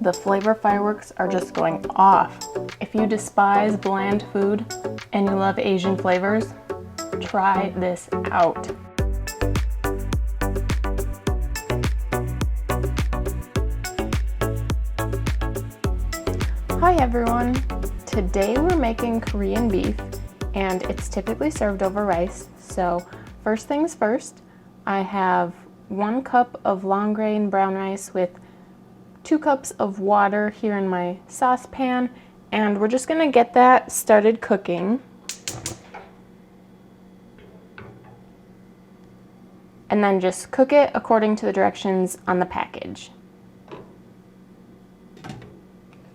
the flavor fireworks are just going off. If you despise bland food and you love Asian flavors, try this out. Hi everyone! Today we're making Korean beef and it's typically served over rice. So first things first, I have 1 cup of long grain brown rice with 2 cups of water here in my saucepan, and we're just gonna get that started cooking. And then just cook it according to the directions on the package.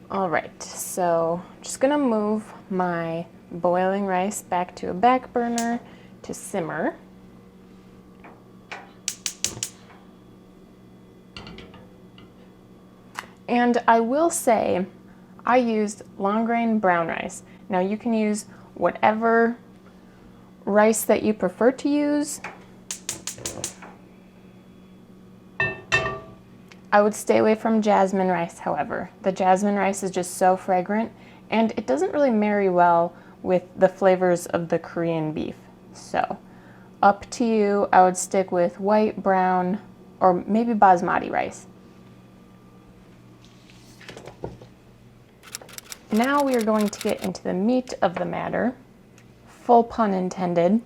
All right, so I'm just gonna move my boiling rice back to a back burner to simmer. And I will say, I used long grain brown rice. Now you can use whatever rice that you prefer to use. I would stay away from jasmine rice, however. The jasmine rice is just so fragrant and it doesn't really marry well with the flavors of the Korean beef. So, up to you. I would stick with white, brown, or maybe basmati rice. Now we are going to get into the meat of the matter. Full pun intended.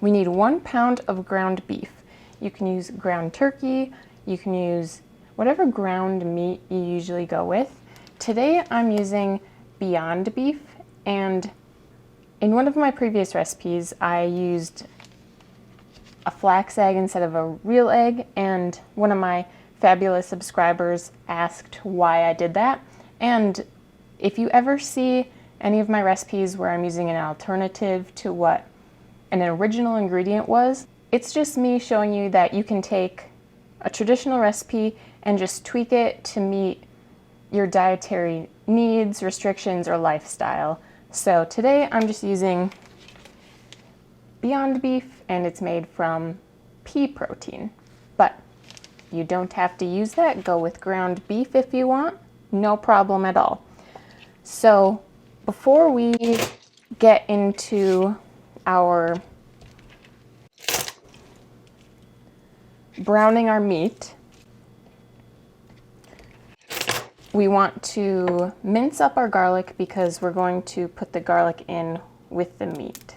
We need 1 pound of ground beef. You can use ground turkey, you can use whatever ground meat you usually go with. Today I'm using Beyond Beef, and in one of my previous recipes I used a flax egg instead of a real egg, and one of my fabulous subscribers asked why I did that. And if you ever see any of my recipes where I'm using an alternative to what an original ingredient was, it's just me showing you that you can take a traditional recipe and just tweak it to meet your dietary needs, restrictions, or lifestyle. So today I'm just using Beyond Beef, and it's made from pea protein. But you don't have to use that. Go with ground beef if you want. No problem at all. So before we get into our browning our meat, we want to mince up our garlic because we're going to put the garlic in with the meat.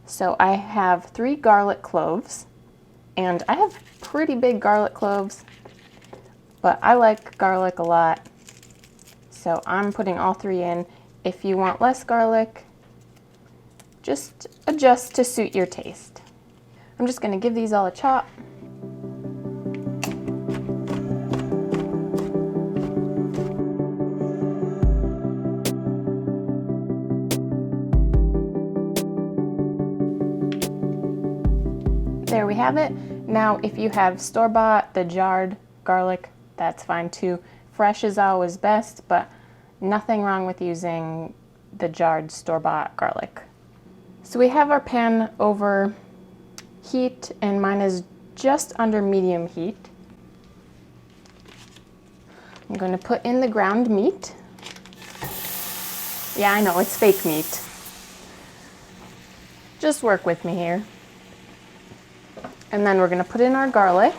So I have 3 garlic cloves, and I have pretty big garlic cloves, but I like garlic a lot, so I'm putting all 3 in. If you want less garlic, just adjust to suit your taste. I'm just gonna give these all a chop. There we have it. Now, if you have store-bought, the jarred garlic, that's fine too. Fresh is always best, but nothing wrong with using the jarred store-bought garlic. So we have our pan over heat, and mine is just under medium heat. I'm going to put in the ground meat. Yeah, I know, it's fake meat. Just work with me here. And then we're going to put in our garlic.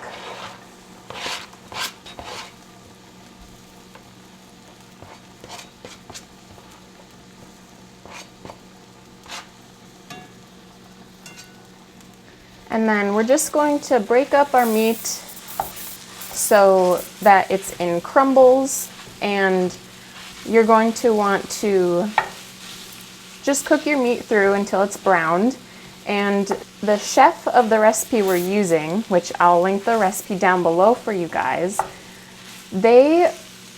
And then we're just going to break up our meat so that it's in crumbles, and you're going to want to just cook your meat through until it's browned. And the chef of the recipe we're using, which I'll link the recipe down below for you guys, they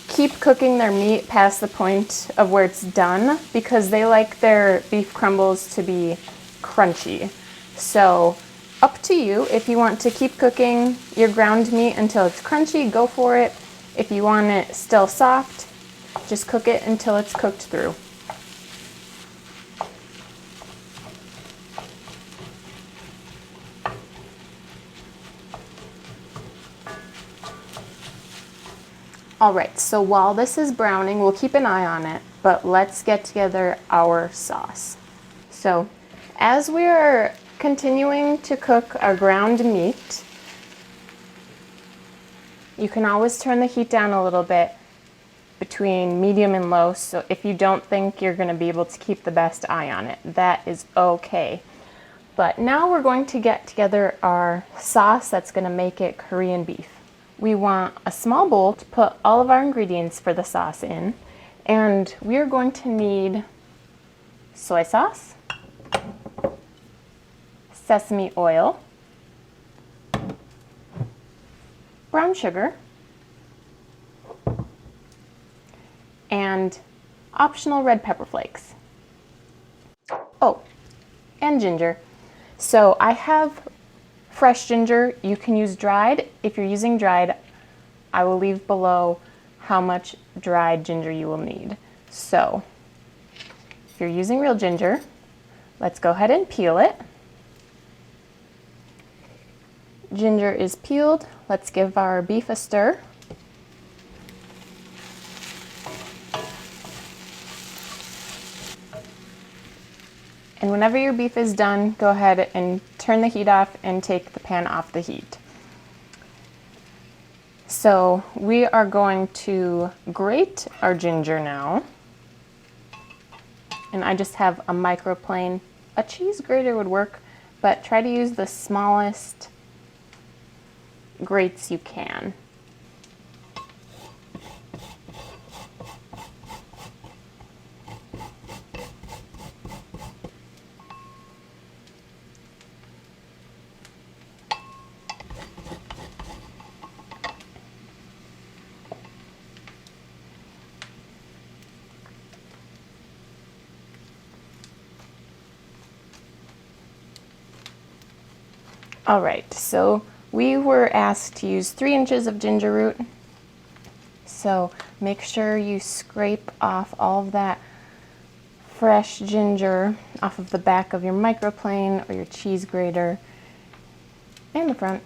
keep cooking their meat past the point of where it's done because they like their beef crumbles to be crunchy. So up to you. If you want to keep cooking your ground meat until it's crunchy, go for it. If you want it still soft, just cook it until it's cooked through. All right, so while this is browning, we'll keep an eye on it, but let's get together our sauce. So as we are continuing to cook our ground meat, you can always turn the heat down a little bit between medium and low, so if you don't think you're going to be able to keep the best eye on it, that is okay. But now we're going to get together our sauce that's going to make it Korean beef. We want a small bowl to put all of our ingredients for the sauce in, and we are going to need soy sauce, sesame oil, brown sugar, and optional red pepper flakes. Oh, and ginger. So I have fresh ginger. You can use dried. If you're using dried, I will leave below how much dried ginger you will need. So if you're using real ginger, let's go ahead and peel it. Ginger is peeled. Let's give our beef a stir. And whenever your beef is done, go ahead and turn the heat off and take the pan off the heat. So we are going to grate our ginger now. And I just have a microplane. A cheese grater would work, but try to use the smallest grates you can. All right, so we were asked to use 3 inches of ginger root. So make sure you scrape off all of that fresh ginger off of the back of your microplane or your cheese grater and the front.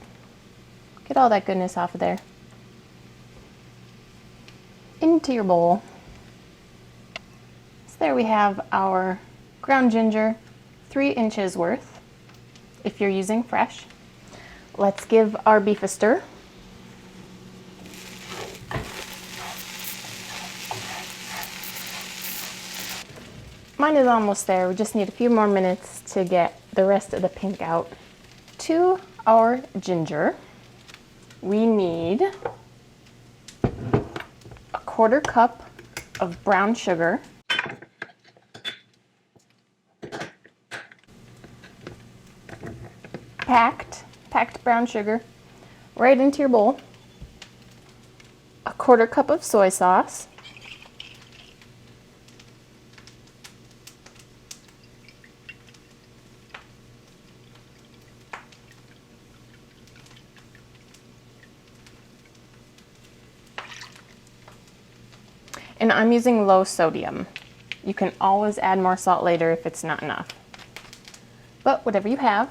Get all that goodness off of there. Into your bowl. So there we have our ground ginger, 3 inches worth if you're using fresh. Let's give our beef a stir. Mine is almost there. We just need a few more minutes to get the rest of the pink out. To our ginger, we need a 1/4 cup of brown sugar, packed brown sugar right into your bowl, a 1/4 cup of soy sauce, and I'm using low sodium. You can always add more salt later if it's not enough, but whatever you have.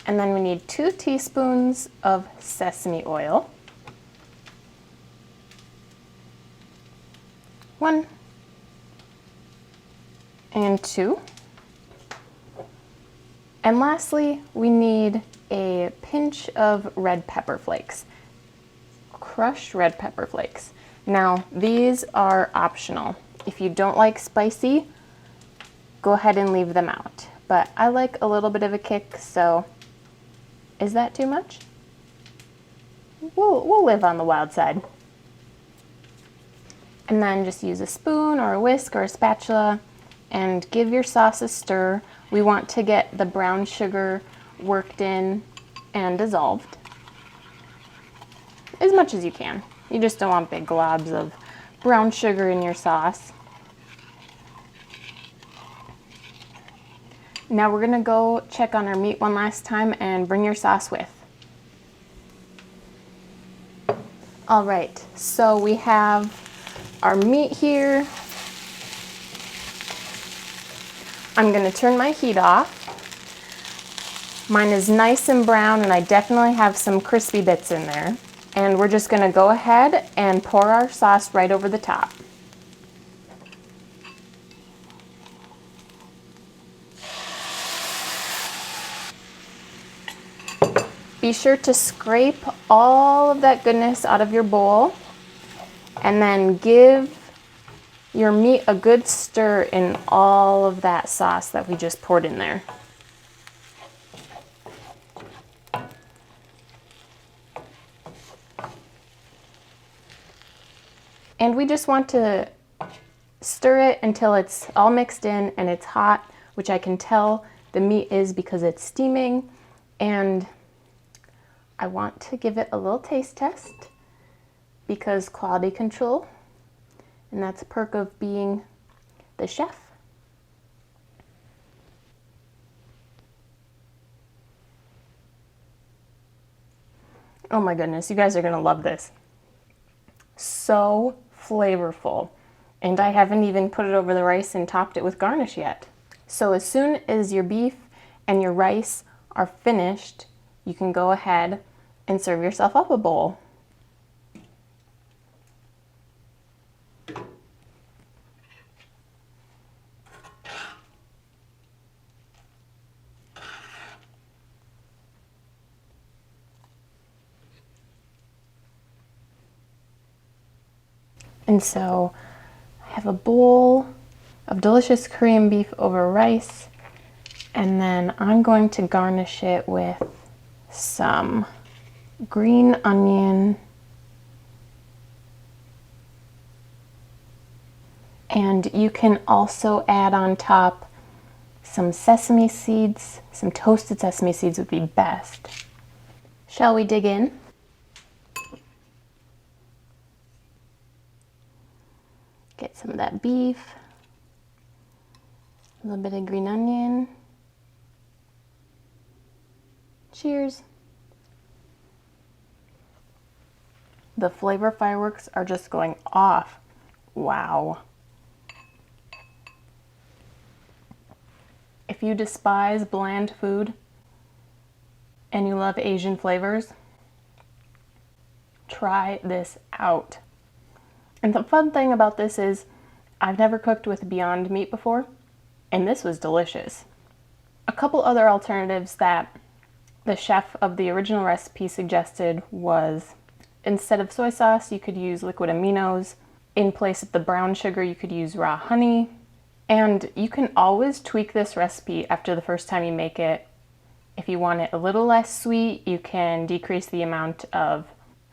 And then we need 2 teaspoons of sesame oil. 1 and 2. And lastly, we need a pinch of red pepper flakes. Crushed red pepper flakes. Now, these are optional. If you don't like spicy, go ahead and leave them out. But I like a little bit of a kick, so is that too much? We'll live on the wild side. And then just use a spoon or a whisk or a spatula and give your sauce a stir. We want to get the brown sugar worked in and dissolved as much as you can. You just don't want big globs of brown sugar in your sauce. Now we're gonna go check on our meat one last time and bring your sauce with. All right, so we have our meat here. I'm gonna turn my heat off. Mine is nice and brown, and I definitely have some crispy bits in there. And we're just gonna go ahead and pour our sauce right over the top. Be sure to scrape all of that goodness out of your bowl, and then give your meat a good stir in all of that sauce that we just poured in there. And we just want to stir it until it's all mixed in and it's hot, which I can tell the meat is because it's steaming. And I want to give it a little taste test because quality control, and that's a perk of being the chef. Oh my goodness, you guys are gonna love this. So flavorful. And I haven't even put it over the rice and topped it with garnish yet. So as soon as your beef and your rice are finished, you can go ahead and serve yourself up a bowl. And so I have a bowl of delicious Korean beef over rice, and then I'm going to garnish it with some green onion and you can also add on top some sesame seeds. Some toasted sesame seeds would be best. Shall we dig in? Get some of that beef, a little bit of green onion. Cheers. The flavor fireworks are just going off. Wow. If you despise bland food and you love Asian flavors, try this out. And the fun thing about this is I've never cooked with Beyond Meat before, and this was delicious. A couple other alternatives that the chef of the original recipe suggested was, instead of soy sauce, you could use liquid aminos. In place of the brown sugar, you could use raw honey. And you can always tweak this recipe after the first time you make it. If you want it a little less sweet, you can decrease the amount of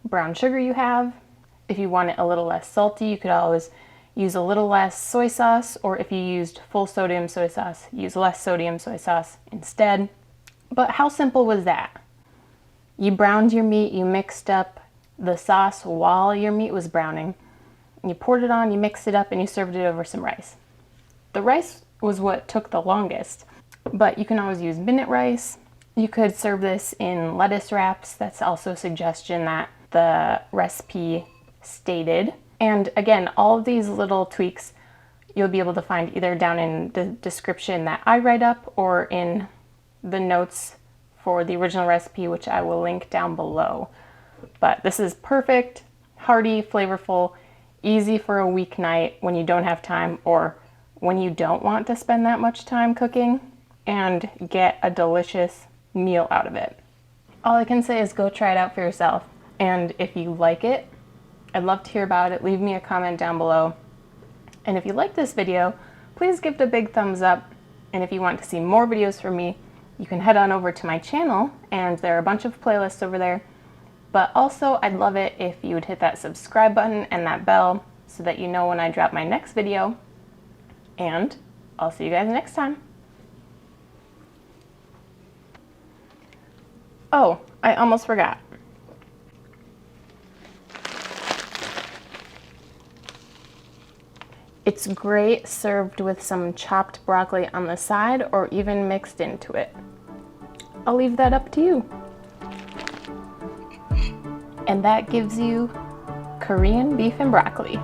brown sugar you have. If you want it a little less salty, you could always use a little less soy sauce, or if you used full sodium soy sauce, use less sodium soy sauce instead. But how simple was that? You browned your meat, you mixed up the sauce while your meat was browning. You poured it on, you mixed it up, and you served it over some rice. The rice was what took the longest, but you can always use minute rice. You could serve this in lettuce wraps. That's also a suggestion that the recipe stated. And again, all of these little tweaks you'll be able to find either down in the description that I write up or in the notes for the original recipe, which I will link down below. But this is perfect, hearty, flavorful, easy for a weeknight when you don't have time or when you don't want to spend that much time cooking, and get a delicious meal out of it. All I can say is go try it out for yourself. And if you like it, I'd love to hear about it. Leave me a comment down below. And if you like this video, please give it a big thumbs up. And if you want to see more videos from me, you can head on over to my channel, and there are a bunch of playlists over there. But also, I'd love it if you would hit that subscribe button and that bell so that you know when I drop my next video. And I'll see you guys next time. Oh, I almost forgot. It's great served with some chopped broccoli on the side or even mixed into it. I'll leave that up to you. And that gives you Korean beef and broccoli.